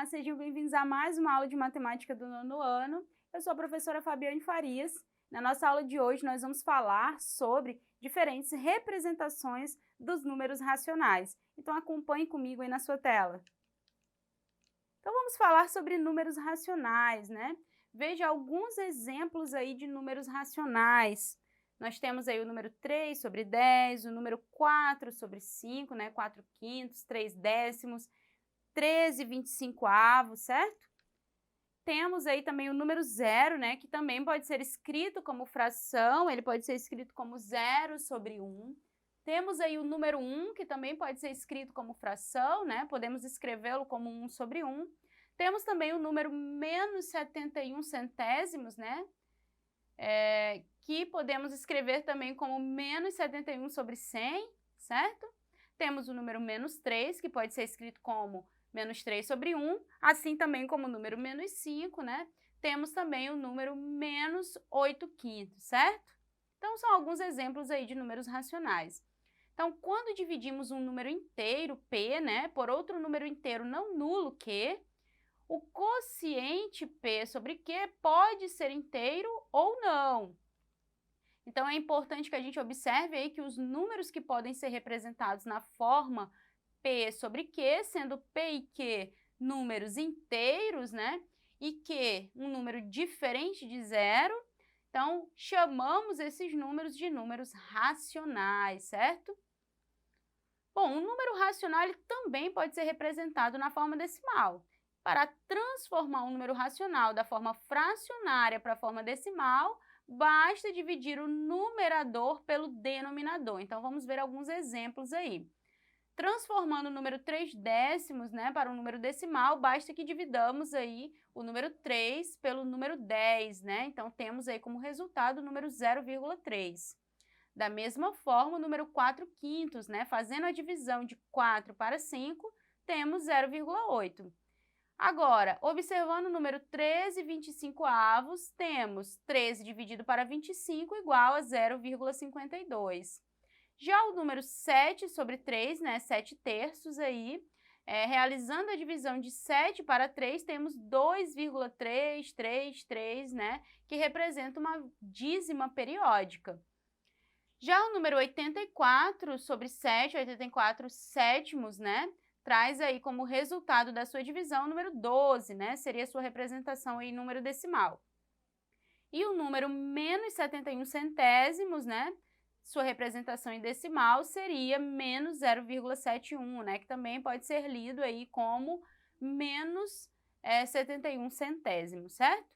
Olá, sejam bem-vindos a mais uma aula de matemática do nono ano. Eu sou a professora Fabiane Farias. Na nossa aula de hoje, nós vamos falar sobre diferentes representações dos números racionais. Então, acompanhe comigo aí na sua tela. Então, vamos falar sobre números racionais, né? Veja alguns exemplos aí de números racionais. Nós temos aí o número 3 sobre 10, o número 4 sobre 5, né? 4 quintos, 3 décimos, 13/25, certo? Temos aí também o número 0, né, que também pode ser escrito como fração, ele pode ser escrito como 0 sobre 1. Temos aí o número 1, que também pode ser escrito como fração, né, podemos escrevê-lo como 1 sobre 1. Temos também o número menos 71 centésimos, né, que podemos escrever também como menos 71 sobre 100, certo? Temos o número menos 3, que pode ser escrito como menos 3 sobre 1, assim também como o número menos 5, né? Temos também o número menos 8 quintos, certo? Então, são alguns exemplos aí de números racionais. Então, quando dividimos um número inteiro, P, né, por outro número inteiro não nulo, Q, o quociente P sobre Q pode ser inteiro ou não. Então, é importante que a gente observe aí que os números que podem ser representados na forma P sobre Q, sendo P e Q números inteiros, né? E Q um número diferente de zero, então chamamos esses números de números racionais, certo? Bom, um número racional ele também pode ser representado na forma decimal. Para transformar um número racional da forma fracionária para a forma decimal, basta dividir o numerador pelo denominador. Então, vamos ver alguns exemplos aí. Transformando o número 3 décimos, né, para um número decimal, basta que dividamos aí o número 3 pelo número 10, né? Então, temos aí como resultado o número 0,3. Da mesma forma, o número 4 quintos, né, fazendo a divisão de 4 para 5, temos 0,8. Agora, observando o número 13/25, temos 13 dividido para 25 igual a 0,52. Já o número 7 sobre 3, né, 7 terços aí, realizando a divisão de 7 para 3, temos 2,333, né, que representa uma dízima periódica. Já o número 84 sobre 7, 84 sétimos, né, traz aí como resultado da sua divisão o número 12, né, seria a sua representação em número decimal. E o número menos 71 centésimos, né, sua representação em decimal seria menos 0,71, né, que também pode ser lido aí como menos 71 centésimos, certo?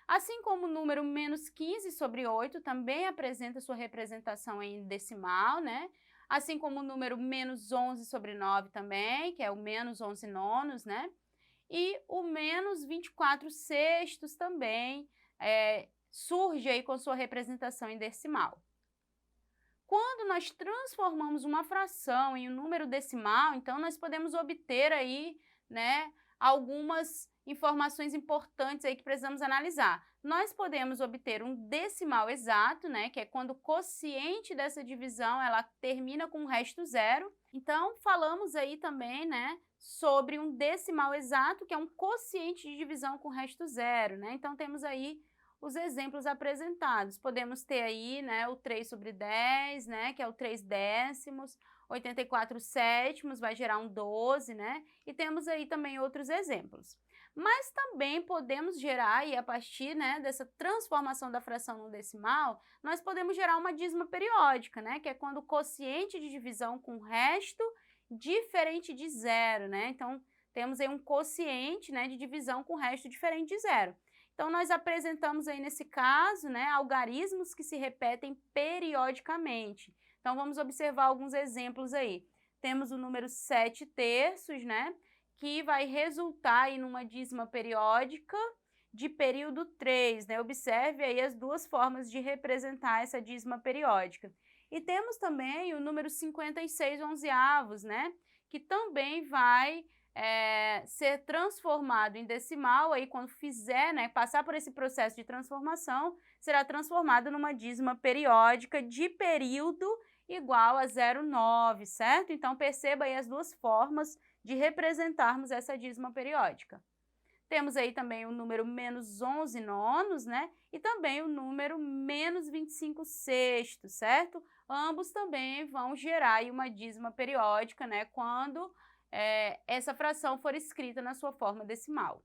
Assim como o número menos 15 sobre 8 também apresenta sua representação em decimal, né? Assim como o número menos 11 sobre 9 também, que é o menos 11 nonos, né? E o menos 24 sextos também surge aí com sua representação em decimal. Quando nós transformamos uma fração em um número decimal, então nós podemos obter aí, né, algumas informações importantes aí que precisamos analisar. Nós podemos obter um decimal exato, né, que é quando o quociente dessa divisão ela termina com um resto zero. Então, falamos aí também, né, sobre um decimal exato, que é um quociente de divisão com resto zero, né? Então, temos aí os exemplos apresentados. Podemos ter aí, né, o 3 sobre 10, né, que é o 3 décimos, 84 sétimos, vai gerar um 12, né, e temos aí também outros exemplos. Mas também podemos gerar, e a partir, né, dessa transformação da fração no decimal, nós podemos gerar uma dízima periódica, né, que é quando o quociente de divisão com resto diferente de zero, né, então temos aí um quociente, né, de divisão com resto diferente de zero. Então, nós apresentamos aí nesse caso, né, algarismos que se repetem periodicamente. Então, vamos observar alguns exemplos aí. Temos o número 7 terços, né, que vai resultar aí numa dízima periódica de período 3, né? Observe aí as duas formas de representar essa dízima periódica. E temos também o número 56 onzeavos, né, que também vai ser transformado em decimal, aí quando fizer, né, passar por esse processo de transformação, será transformado numa dízima periódica de período igual a 0,9, certo? Então, perceba aí as duas formas de representarmos essa dízima periódica. Temos aí também o número menos 11 nonos, né? E também o número menos 25 sextos, certo? Ambos também vão gerar aí uma dízima periódica, né? Quando essa fração for escrita na sua forma decimal.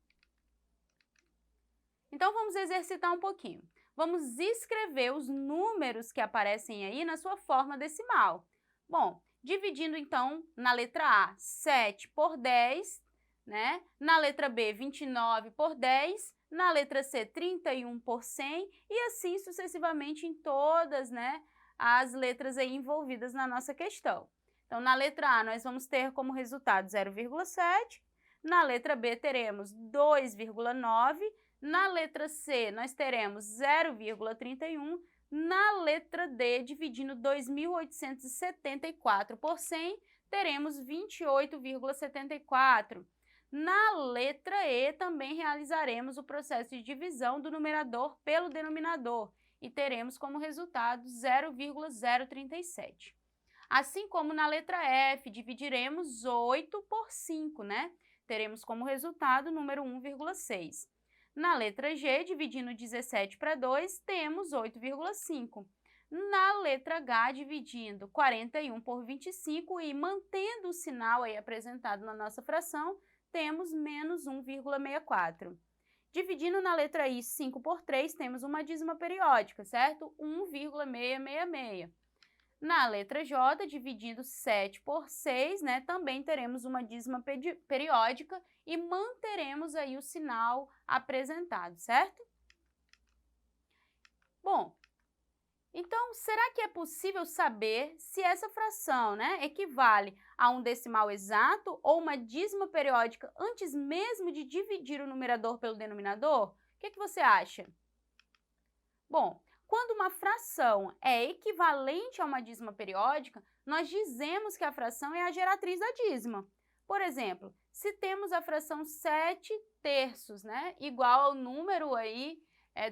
Então, vamos exercitar um pouquinho. Vamos escrever os números que aparecem aí na sua forma decimal. Bom, dividindo então na letra A, 7 por 10, né? Na letra B, 29 por 10, na letra C, 31 por 100 e assim sucessivamente em todas, né, as letras aí envolvidas na nossa questão. Então, na letra A, nós vamos ter como resultado 0,7, na letra B teremos 2,9, na letra C, nós teremos 0,31. Na letra D, dividindo 2.874 por 100, teremos 28,74. Na letra E, também realizaremos o processo de divisão do numerador pelo denominador e teremos como resultado 0,037. Assim como na letra F, dividiremos 8 por 5, né? Teremos como resultado o número 1,6. Na letra G, dividindo 17 para 2, temos 8,5. Na letra H, dividindo 41 por 25 e mantendo o sinal aí apresentado na nossa fração, temos menos 1,64. Dividindo na letra I 5 por 3, temos uma dízima periódica, certo? 1,666. Na letra J, dividindo 7 por 6, né, também teremos uma dízima periódica e manteremos aí o sinal apresentado, certo? Bom, então, será que é possível saber se essa fração, né, equivale a um decimal exato ou uma dízima periódica antes mesmo de dividir o numerador pelo denominador? O que você acha? Bom, quando uma fração é equivalente a uma dízima periódica, nós dizemos que a fração é a geratriz da dízima. Por exemplo, se temos a fração 7 terços, né, igual ao número aí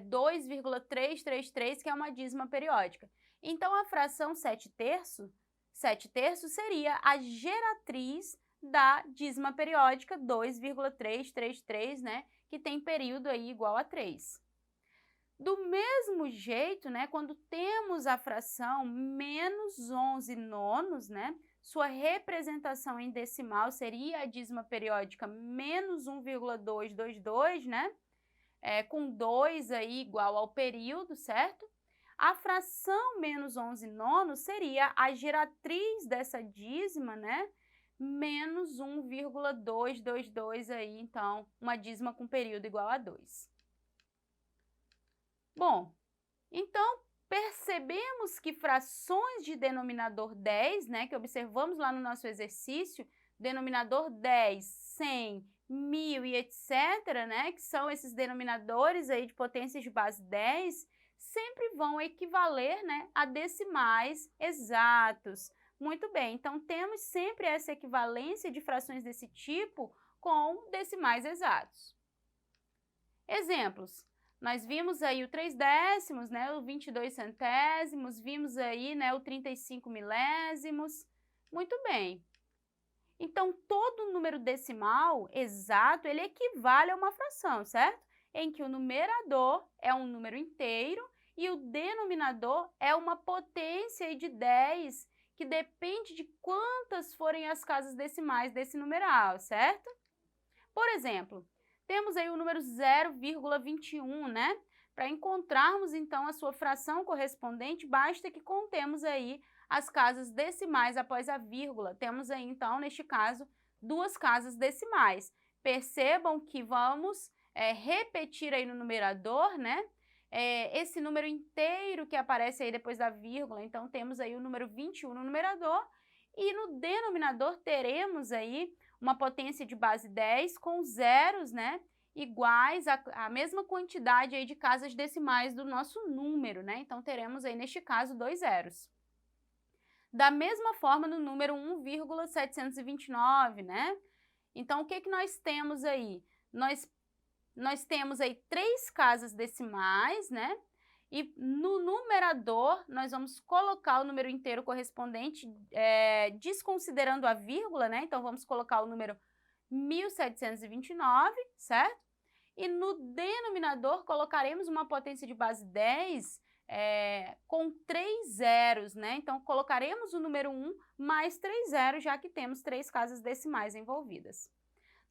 2,333, que é uma dízima periódica. Então, a fração 7 terços seria a geratriz da dízima periódica 2,333, né, que tem período aí igual a 3. Do mesmo jeito, né, quando temos a fração menos 11 nonos, né, sua representação em decimal seria a dízima periódica menos 1,222, né, com 2 aí igual ao período, certo? A fração menos 11 nonos seria a geratriz dessa dízima, né, menos 1,222 aí, então, uma dízima com período igual a 2. Bom, então, percebemos que frações de denominador 10, né, que observamos lá no nosso exercício, denominador 10, 100, 1000 e etc., né, que são esses denominadores aí de potências de base 10, sempre vão equivaler, né, a decimais exatos. Muito bem, então temos sempre essa equivalência de frações desse tipo com decimais exatos. Exemplos. Nós vimos aí o 3 décimos, né, o 22 centésimos, vimos aí, né, o 35 milésimos. Muito bem. Então, todo número decimal exato, ele equivale a uma fração, certo? Em que o numerador é um número inteiro e o denominador é uma potência de 10, que depende de quantas forem as casas decimais desse numeral, certo? Por exemplo, temos aí o número 0,21, né? Para encontrarmos, então, a sua fração correspondente, basta que contemos aí as casas decimais após a vírgula. Temos aí, então, neste caso, duas casas decimais. Percebam que vamos repetir aí no numerador, né? Esse número inteiro que aparece aí depois da vírgula. Então, temos aí o número 21 no numerador e no denominador teremos aí uma potência de base 10 com zeros, né, iguais à mesma quantidade aí de casas decimais do nosso número, né? Então, teremos aí, neste caso, 2 zeros. Da mesma forma, no número 1,729, né? Então, o que nós temos aí? Nós temos aí 3 casas decimais, né? E no numerador, nós vamos colocar o número inteiro correspondente, desconsiderando a vírgula, né? Então, vamos colocar o número 1729, certo? e no denominador colocaremos uma potência de base 10 com 3 zeros, né? Então, colocaremos o número 1 mais 3 zeros, já que temos 3 casas decimais envolvidas.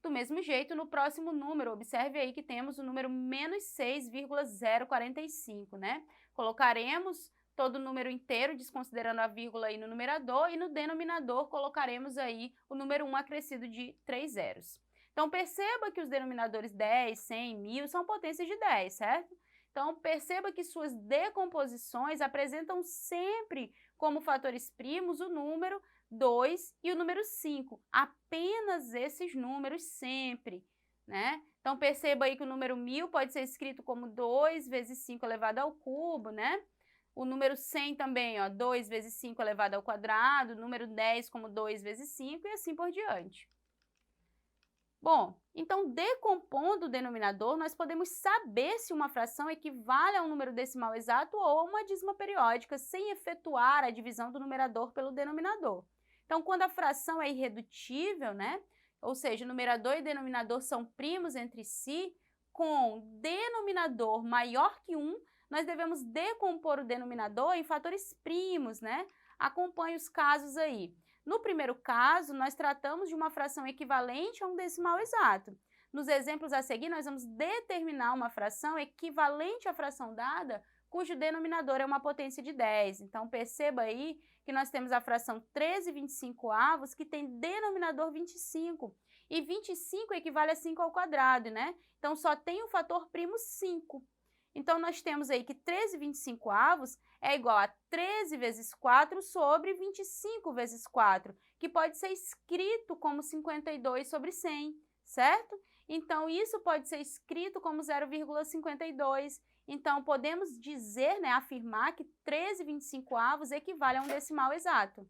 Do mesmo jeito, no próximo número, observe aí que temos o número menos 6,045, né? Colocaremos todo o número inteiro, desconsiderando a vírgula aí no numerador, e no denominador colocaremos aí o número 1 acrescido de 3 zeros. Então, perceba que os denominadores 10, 100, 1000 são potências de 10, certo? Então, perceba que suas decomposições apresentam sempre como fatores primos o número 2 e o número 5, apenas esses números sempre, né? Então, perceba aí que o número 1000 pode ser escrito como 2 vezes 5 elevado ao cubo, né? O número 100 também, ó, 2 vezes 5 elevado ao quadrado, o número 10 como 2 vezes 5 e assim por diante. Bom, então, decompondo o denominador, nós podemos saber se uma fração equivale a um número decimal exato ou a uma dízima periódica, sem efetuar a divisão do numerador pelo denominador. Então, quando a fração é irredutível, né? Ou seja, numerador e denominador são primos entre si, com denominador maior que 1, nós devemos decompor o denominador em fatores primos, né? Acompanhe os casos aí. No primeiro caso, nós tratamos de uma fração equivalente a um decimal exato. Nos exemplos a seguir, nós vamos determinar uma fração equivalente à fração dada, cujo denominador é uma potência de 10. Então, perceba aí que nós temos a fração 13/25, que tem denominador 25. E 25 equivale a 5 ao quadrado, né? Então, só tem o fator primo 5. Então, nós temos aí que 13/25 é igual a 13 vezes 4 sobre 25 vezes 4, que pode ser escrito como 52 sobre 100, certo? Então, isso pode ser escrito como 0,52. Então, podemos dizer, né, afirmar que 13/25 equivale a um decimal exato.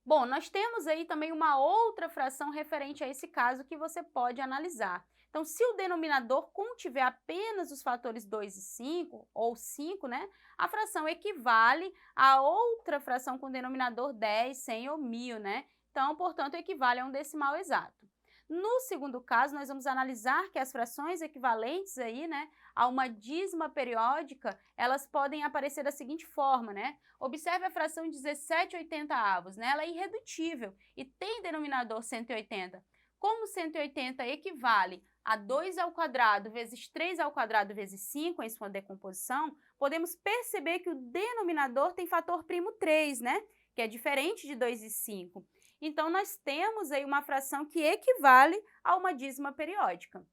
Bom, nós temos aí também uma outra fração referente a esse caso que você pode analisar. Então, se o denominador contiver apenas os fatores 2 e 5, ou 5, né, a fração equivale a outra fração com denominador 10, 100 ou 1000, né? Então, portanto, equivale a um decimal exato. No segundo caso, nós vamos analisar que as frações equivalentes aí, né, a uma dízima periódica, elas podem aparecer da seguinte forma, né? Observe a fração 17/80, né? Ela é irredutível e tem denominador 180. Como 180 equivale a 2 ao quadrado vezes 3 ao quadrado vezes 5 em sua decomposição, podemos perceber que o denominador tem fator primo 3, né? Que é diferente de 2 e 5. Então, nós temos aí uma fração que equivale a uma dízima periódica.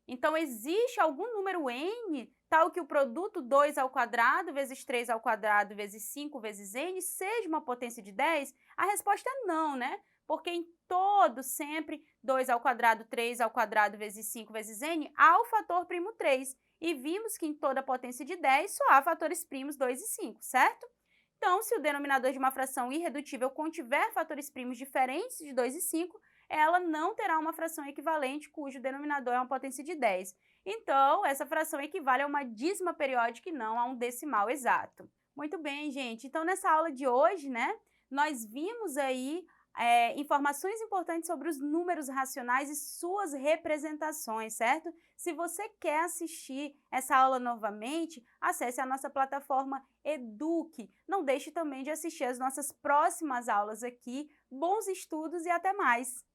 Então, existe algum número n tal que o produto 2 ao quadrado vezes 3 ao quadrado vezes 5 vezes n seja uma potência de 10? A resposta é não, né? Porque em todo, sempre, 2 ao quadrado, 3 ao quadrado vezes 5 vezes n, há o fator primo 3. E vimos que em toda potência de 10 só há fatores primos 2 e 5, certo? Então, se o denominador de uma fração irredutível contiver fatores primos diferentes de 2 e 5, ela não terá uma fração equivalente cujo denominador é uma potência de 10. Então, essa fração equivale a uma dízima periódica e não a um decimal exato. Muito bem, gente. Então, nessa aula de hoje, né, nós vimos aí informações importantes sobre os números racionais e suas representações, certo? Se você quer assistir essa aula novamente, acesse a nossa plataforma Eduque. Não deixe também de assistir as nossas próximas aulas aqui. Bons estudos e até mais!